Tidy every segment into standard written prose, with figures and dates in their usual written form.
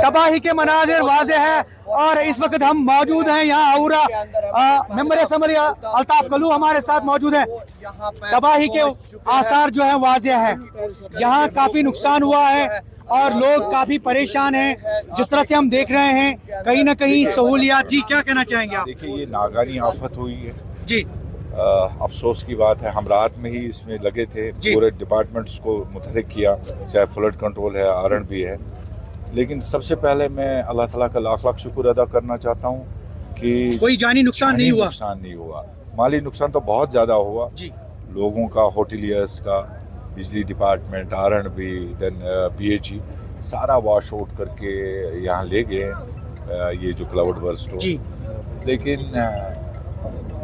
तबाही के मनाजिर वाज़े है। और इस वक्त हम मौजूद हैं यहाँ आउरा, मेंबर असम्बली अल्ताफ कलू हमारे साथ मौजूद है। तबाही के आसार जो है वाज़े है, यहाँ काफी नुकसान हुआ है और लोग काफी परेशान हैं। जिस तरह से हम देख रहे हैं कहीं ना कहीं सहूलियात। जी क्या कहना चाहेंगे आप? देखिए, ये नागानी आफत हुई है जी। अफसोस की बात है, हम रात में ही इसमें लगे थे, पूरे डिपार्टमेंट्स को मुतहरिक किया, चाहे फ्लड कंट्रोल है, R&B है। लेकिन सबसे पहले मैं अल्लाह ताला का लाख लाख शुक्र अदा करना चाहता हूँ कि कोई जानी नुकसान नहीं हुआ। माली नुकसान तो बहुत ज़्यादा हुआ जी। लोगों का, होटलियर्स का, बिजली डिपार्टमेंट, R&B, देन PHE सारा वॉश आउट करके यहाँ ले गए ये जो क्लाउड बर्स्ट हो। लेकिन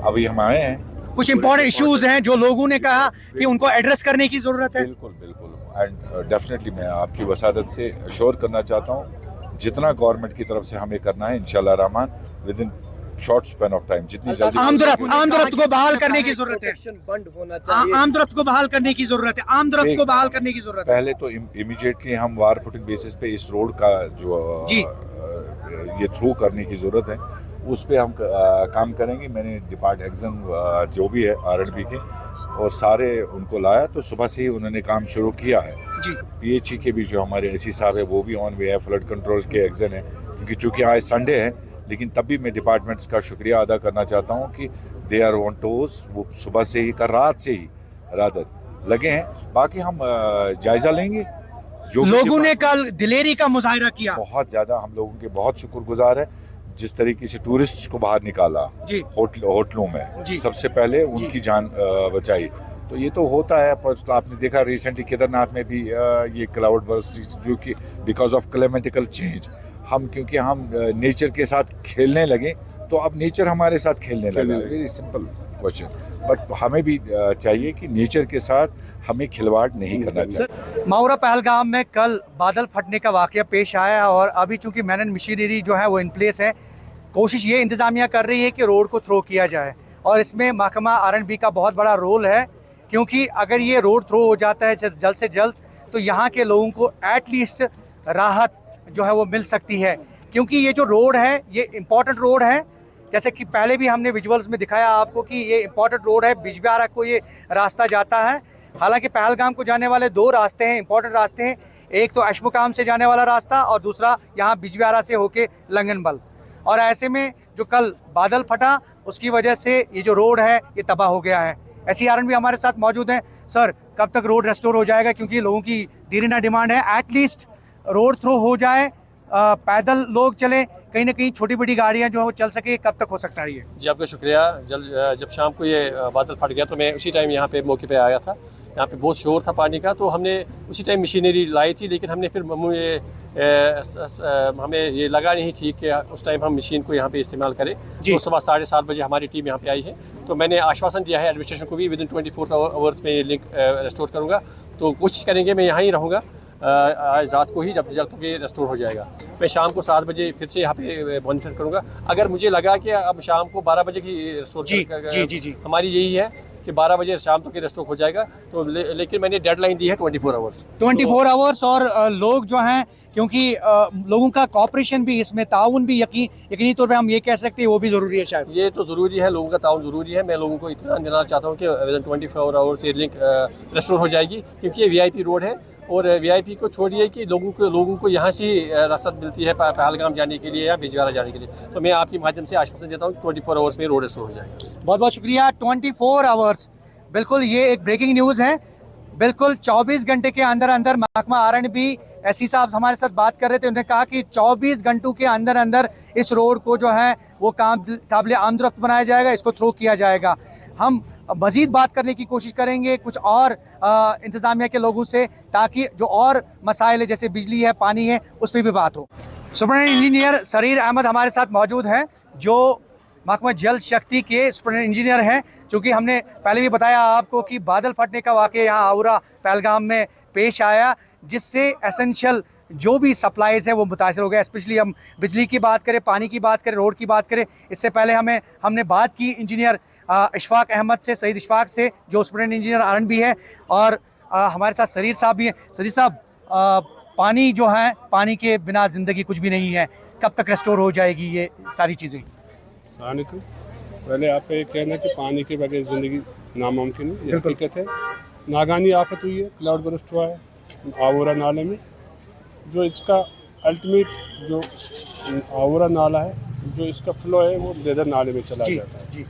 अभी हम आए हैं, कुछ इंपॉर्टेंट इश्यूज हैं जो लोगों ने कहा कि उनको एड्रेस करने की जरूरत है। बिल्कुल बिल्कुल, एंड डेफिनेटली मैं आपकी वसादत से अश्योर करना चाहता हूँ जितना गवर्नमेंट की तरफ से हमें करना है इंशाल्लाह Rahman with in short span of time, जितनी जल्दी आमदरफ्त को बहाल करने की जरूरत है। बंद होना चाहिए। आमदरफ्त को बहाल करने की जरूरत है। आमदरफ्त को बहाल करने की जरूरत है। पहले तो इमीडिएटली हम वार फुटिंग बेसिस पे इस रोड का जो ये थ्रू करने की जरूरत है उस पे हम काम करेंगे। मैंने एक्शन जो भी है R&B के और सारे उनको लाया, तो सुबह से ही उन्होंने काम शुरू किया है जी। PHE के भी जो हमारे SC साहब है वो भी ऑन वे है, फ्लड कंट्रोल के एक्शन है, क्योंकि चूंकि आज संडे है। लेकिन तब भी मैं डिपार्टमेंट्स का शुक्रिया अदा करना चाहता हूँ कि दे आर ऑन टोज, वो सुबह से ही रात से ही रादर लगे हैं। बाकी हम जायजा लेंगे। जो लोगों ने कल दिलेरी का मुजाहिरा किया, बहुत ज़्यादा हम लोगों के बहुत शुक्रगुजार है जिस तरीके से टूरिस्ट को बाहर निकाला होटलों में, सबसे पहले उनकी जान बचाई। तो ये तो होता है, पर तो आपने देखा रिसेंटली केदारनाथ में भी ये क्लाउड बर्स्ट जो कि बिकॉज ऑफ क्लाइमेटिकल चेंज, क्योंकि हम नेचर के साथ खेलने लगे तो अब नेचर हमारे साथ खेलने लगा। वेरी सिंपल क्वेश्चन, बट हमें भी चाहिए कि नेचर के साथ हमें खिलवाड़ नहीं करना चाहिए। माउरा पहलगाम में कल बादल फटने का वाकया पेश आया और अभी चूंकि मैनन मशीनरी जो है वो इन प्लेस है। कोशिश ये इंतज़ामिया कर रही है कि रोड को थ्रो किया जाए और इसमें महकमा R&B का बहुत बड़ा रोल है, क्योंकि अगर ये रोड थ्रो हो जाता है जल्द से जल्द तो यहाँ के लोगों को एटलीस्ट राहत जो है वो मिल सकती है। क्योंकि ये जो रोड है ये इम्पॉर्टेंट रोड है, जैसे कि पहले भी हमने विजुअल्स में दिखाया आपको कि ये इम्पॉर्टेंट रोड है, बिजबियारा को ये रास्ता जाता है। हालांकि पहलगाम को जाने वाले दो रास्ते हैं, इम्पॉर्टेंट रास्ते हैं, एक तो अशमुकाम से जाने वाला रास्ता और दूसरा यहाँ बिजबियारा से होके लंगनबल। और ऐसे में जो कल बादल फटा उसकी वजह से ये जो रोड है ये तबाह हो गया है। SC R&B हमारे साथ मौजूद हैं। सर, कब तक रोड रेस्टोर हो जाएगा? क्योंकि लोगों की दीरिना डिमांड है एटलीस्ट रोड थ्रो हो जाए, पैदल लोग चले, कहीं ना कहीं छोटी बड़ी गाड़ियां जो है वो चल सके। कब तक हो सकता है ये? जी आपका शुक्रिया। जब शाम को ये बादल फट गया तो मैं उसी टाइम यहाँ पे मौके पे आया था। यहाँ पे बहुत शोर था पानी का, तो हमने उसी टाइम मशीनरी लाई थी, लेकिन हमने फिर हमें ये लगा नहीं ठीक कि उस टाइम हम मशीन को यहाँ पे इस्तेमाल करें। तो सुबह 7:30 बजे हमारी टीम यहाँ पे आई है, तो मैंने आश्वासन दिया है एडमिनिस्ट्रेशन को भी विद इन 24 आवर्स में लिंक रेस्टोर करूँगा। तो कोशिश करेंगे, मैं यहाँ ही रहूँगा आज रात को ही, जब तक ये रेस्टोर हो जाएगा। मैं शाम को 7 बजे फिर से यहाँ पे मॉनिटर करूँगा। अगर मुझे लगा कि अब शाम को 12 बजे की रेस्टोर हमारी यही है कि 12 बजे शाम तक रेस्टोर हो जाएगा, तो लेकिन मैंने डेडलाइन दी है 24 आवर्स। 24 आवर्स। और लोग जो हैं, क्योंकि लोगों का कॉपरेशन भी इसमें, ताउन भी यकीनी तौर पे हम ये कह सकते हैं वो भी ज़रूरी है। शायद ये तो ज़रूरी है, लोगों का ताउन ज़रूरी है। मैं लोगों को इतना देना चाहता हूँ कि विद इन 24 आवर्स ये लिंक रेस्टोर हो जाएगी, क्योंकि ये VIP रोड है और VIP को छोड़िए कि लोगों को यहाँ से रसद मिलती है पहलगाम जाने के लिए या बिजबियारा जाने के लिए। तो मैं आपके माध्यम से आश्वासन देता हूँ कि 24 आवर्स में रोड रेस्टोर हो जाएगा। बहुत बहुत शुक्रिया। 24 आवर्स, बिल्कुल ये एक ब्रेकिंग न्यूज़ है। बिल्कुल 24 घंटे के अंदर अंदर महकमा R&B SC साहब हमारे साथ बात कर रहे थे। उन्होंने कहा कि 24 घंटों के अंदर अंदर इस रोड को जो है वो काबिल आमदरफ्त बनाया जाएगा, इसको थ्रो किया जाएगा। हम मज़ीद बात करने की कोशिश करेंगे कुछ और इंतज़ामिया के लोगों से, ताकि जो और मसाइल है जैसे बिजली है, पानी है, उस पर भी बात हो। सुपरिटेंडेंट इंजीनियर सरीर अहमद हमारे साथ मौजूद हैं, जो महकमा जल शक्ति के सुपरिटेंडेंट इंजीनियर हैं। चूँकि हमने पहले भी बताया आपको कि बादल फटने का वाक़या यहाँ आउरा पहलगाम में पेश आया, जिससे एसेंशियल जो भी सप्लाईज़ है वो मुतासर हो गया। स्पेशली हम बिजली की बात करें, पानी की बात करें, रोड की बात करें। इससे पहले हमने बात की इंजीनियर इशफाक अहमद से, सईद इशफाक से, जो सुपरिटेंडेंट इंजीनियर R&B है, और हमारे साथ सरीर साहब भी हैं। सरीर साहब, पानी जो है, पानी के बिना ज़िंदगी कुछ भी नहीं है, कब तक रेस्टोर हो जाएगी ये सारी चीज़ें? पहले आपका ये कहना है कि पानी के बगैर ज़िंदगी नामुमकिन है, ये हकीकत है। नागानी आफत हुई है, क्लाउड बर्स्ट हुआ है आवोरा नाले में। जो इसका अल्टीमेट जो आवोरा नाला है, जो इसका फ्लो है वो लेदर नाले में चला जाता है।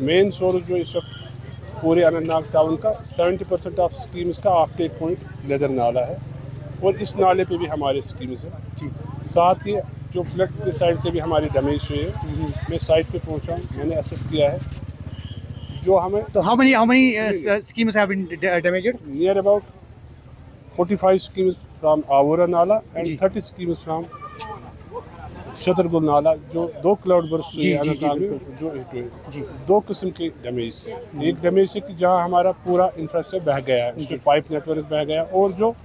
मेन सोर्स जो इस वक्त पूरे अनंतनाग टाउन का 70% ऑफ स्कीम्स का ऑफटेक पॉइंट लेदर नाला है, और इस नाले पे भी हमारे स्कीम्स है। साथ ही जो फ्लड की साइड से भी हमारी डैमेज हुई है, मैं साइट पे पहुंचा हूँ, मैंने असेस किया है। जो हमें तो how many schemes have been damaged? Near about 45 schemes from आवोरा नाला एंड 30 स्कीम्स फ्रॉम छतरगुल नाला, जो 2 क्लाउड बर्स्ट हुए अनंतनाग में, जो हिट हुए। 2 किस्म के डैमेज है। एक डैमेज है कि जहाँ हमारा पूरा इंफ्रास्ट्रक्चर बह गया है, उसमें पाइप नेटवर्क बह गया, और जो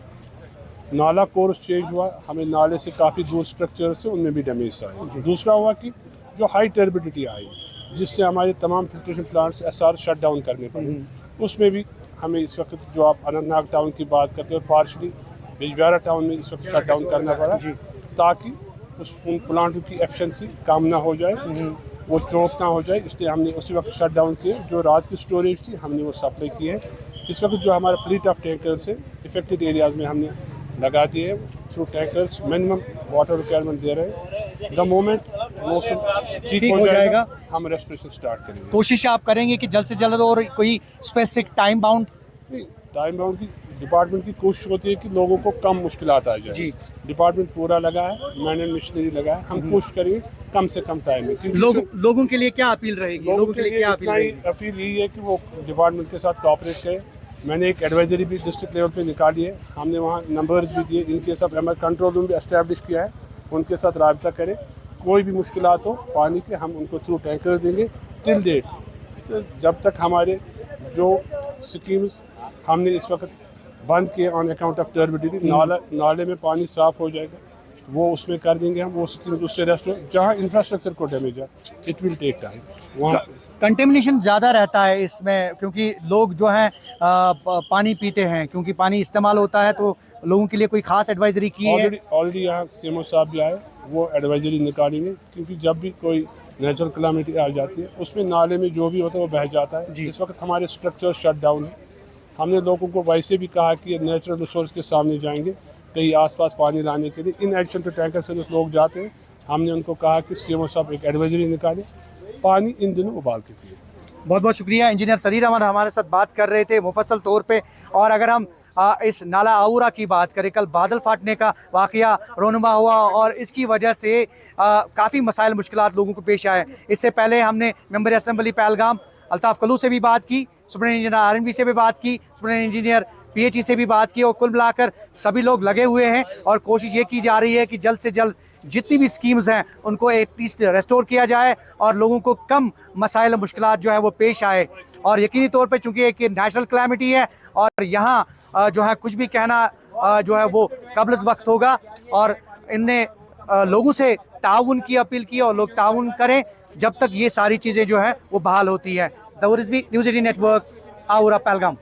नाला कोर्स चेंज हुआ, हमें नाले से काफ़ी दूर स्ट्रक्चर से उनमें भी डैमेज आए। दूसरा हुआ कि जो हाई टर्बिडिटी आई, जिससे हमारे तमाम filtration plants SR shut down करने पड़े, उसमें भी हमें इस वक्त जो आप अनंतनाग टाउन की बात करते हो, पार्शली बिजबिहारा टाउन में इस वक्त शट डाउन करना पड़ा, ताकि उन प्लांटों की एफिशिएंसी कम ना हो जाए, वो चौक ना हो जाए। इसलिए हमने उसी वक्त शट डाउन किए। जो रात की स्टोरेज थी हमने वो सप्लाई की है। इस वक्त जो हमारा फ्लीट ऑफ टैंकर्स है इफेक्टेड एरियाज में हमने लगा दिए हैं, through tankers minimum water requirement दे रहे हैं। द मोमेंट मौसम ठीक हो जाएगा, हम रेस्टोरेशन स्टार्ट करेंगे। कोशिश आप करेंगे कि जल्द से जल्द, और कोई specific time bound? Time bound की डिपार्टमेंट की कोशिश होती है कि लोगों को कम मुश्किलात आ जाए। डिपार्टमेंट पूरा लगा है, मैन एंड मशीनरी लगा है, हम कोशिश करेंगे कम से कम टाइम में। लोगों के लिए क्या अपील रहेगी? लोगों के लिए क्या अपील यही है कि वो डिपार्टमेंट के साथ कोऑपरेट करें। मैंने एक एडवाइजरी भी डिस्ट्रिक्ट लेवल पे निकाली है, हमने वहाँ नंबर्स भी दिए, इनके साथ हमारे कंट्रोल रूम भी एस्टैब्लिश किया है, उनके साथ राब्ता करें। कोई भी मुश्किलात हो पानी के, हम उनको थ्रू टैंकर देंगे। टिल डेट, तो जब तक हमारे जो स्कीम्स हमने इस वक्त बंद किए ऑन अकाउंट ऑफ टर्बिडिटी, नाले में पानी साफ हो जाएगा, वो उसमें कर देंगे हम। वो स्कीम उससे रेस्ट हो, जहाँ इंफ्रास्ट्रक्चर को डैमेज है, इट विल टेक टाइम। वहाँ कंटेमिनेशन ज़्यादा रहता है इसमें, क्योंकि लोग जो हैं पानी पीते हैं, क्योंकि पानी इस्तेमाल होता है। तो लोगों के लिए कोई खास एडवाइजरी की है? ऑलरेडी यहाँ सीएमओ साहब भी आए, वो एडवाइजरी निकालेंगे, क्योंकि जब भी कोई नेचुरल कैलामिटी आ जाती है, उसमें नाले में जो भी होता है वो बह जाता है। इस वक्त हमारे स्ट्रक्चर शट डाउन है। हमने लोगों को वैसे भी कहा कि नेचुरल रिसोर्स के सामने जाएंगे कहीं आसपास पानी लाने के लिए। In addition to tanker service लोग जाते हैं, हमने उनको कहा कि सीएमओ साहब एक एडवाइजरी निकालें, पानी इन दिनों उबाल के पिए। बहुत बहुत शुक्रिया। इंजीनियर सरीर अहमद हमारे साथ बात कर रहे थे मुफस्सल तौर पे। और अगर हम इस नाला आउरा की बात करें, कल बादल फाटने का वाक़या रोनुमा हुआ और इसकी वजह से काफ़ी मसाइल मुश्किलात लोगों को पेश आए। इससे पहले हमने मेंबर असेंबली पहलगाम अल्ताफ़ कलू से भी बात की, सुप्रीम इंजीनियर RNB से भी बात की, सुप्रीम इंजीनियर PHE से भी बात की, और कुल मिलाकर सभी लोग लगे हुए हैं और कोशिश ये की जा रही है कि जल्द से जल्द जितनी भी स्कीम्स हैं उनको एटलीस्ट रेस्टोर किया जाए और लोगों को कम मसाइल मुश्किलात जो है वो पेश आए। और यकीनी तौर पे चूँकि एक नेशनल क्लैमिटी है और यहाँ जो है कुछ भी कहना जो है वो कब्ल वक्त होगा। और इनने लोगों से ताउन की अपील की और लोग ताउन करें जब तक ये सारी चीज़ें जो है वो बहाल होती है। द न्यूज़ 18 नेटवर्क, आउरा पहलगाम।